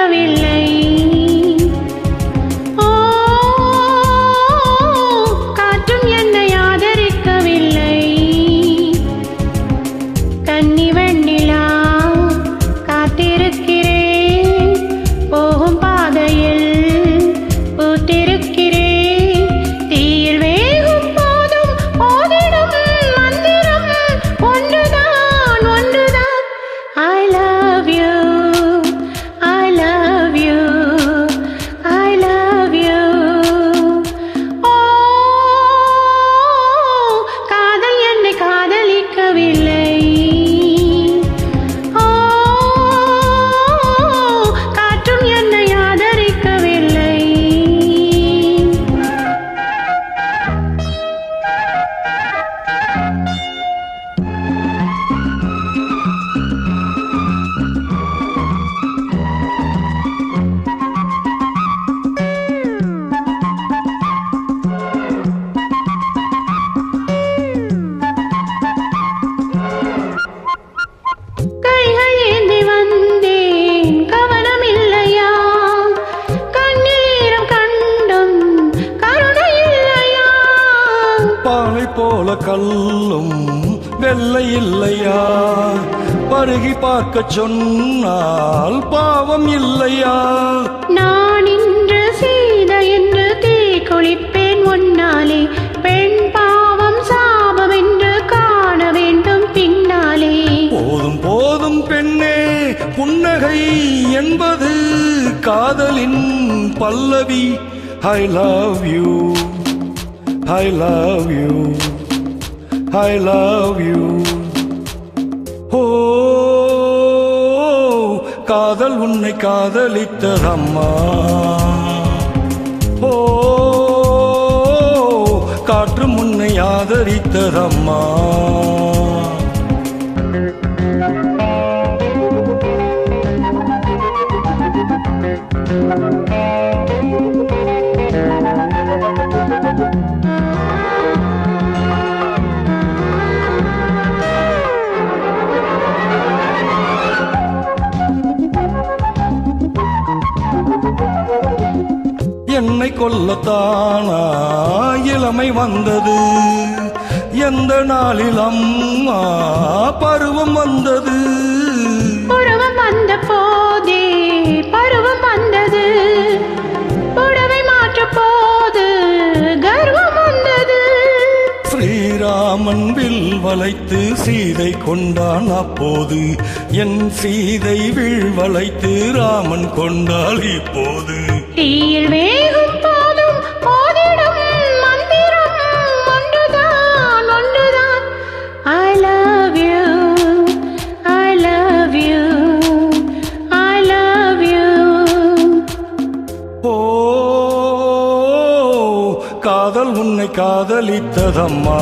ஆதரிக்கவில்லை. ஓ, காற்றும் என்னை ஆதரிக்கவில்லை. கன்னி வெண்ணிலா காத்திருக்கிறேன், போகும் பாதையில் பூத்திருக்கிறேன். தீயில் வேகும் போதும் ஓதிடும் மந்திரம் ஒன்றுதான், ஒன்றுதான். I love you, I love you, I love you. ஓ, காதல் என்னை காதலிக்கவில்லை. ஓ, காற்றும் என்னை ஆதரிக்கவில்லை. கைகள் ஏந்தி வந்தேன், கவனம் இல்லையா? கண்ணீரம் கண்டும் கருணை இல்லையா? பாலை போல கல்லும் வெள்ளை இல்லையா? பருகி பார்க்க சொன்னால் பாவம் இல்லையா? நான் இன்று செய்த என்று தீ குளிப்பேன் உன்னாலே. பெண் பாவம் சாபம் என்று காண வேண்டும் பின்னாலே. போதும் போதும் பெண்ணே, புன்னகை என்பது காதலின் பல்லவி. I love you, I love you, I love you. ஓ, காதல் உன்னை காதலித்ததம்மா. ஓ, காற்று உன்னை ஆதரித்ததம்மா. என்னை கொல்லத்தானா இளமை வந்தது? எந்த நாளில் அம்மா பருவம் வந்தது? பருவம் வந்த போதே பருவம் வந்தது. புடவை மாற்ற போது கர்வம் வந்தது. ஸ்ரீராமன் வில் வளைத்து சீதை கொண்டான், அப்போது என் சீதை வில் வளைத்து ராமன் கொண்டாள் இப்போது. தீயில் வேகும் போதும் ஓதிடும் மந்திரம் ஒன்றுதான், ஒன்றுதான். I love you, I love you, I love you. ஓ, காதல் உன்னை காதலித்ததம்மா.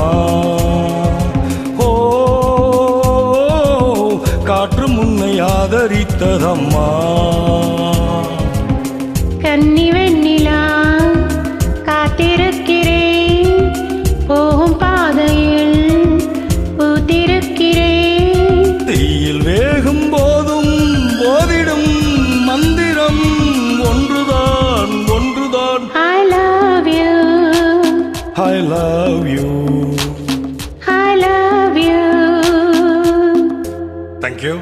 ஓ, காற்று உன்னை ஆதரித்ததம்மா. கன்னி வெண்ணிலா காத்திருக்கிறேன், போகும் பாதையில் பூத்திருக்கிறேன். தீயில் வேகும் போதும் போதிடும் மந்திரம் ஒன்றுதான், ஒன்றுதான். I love you, I love you. I love you. Thank you.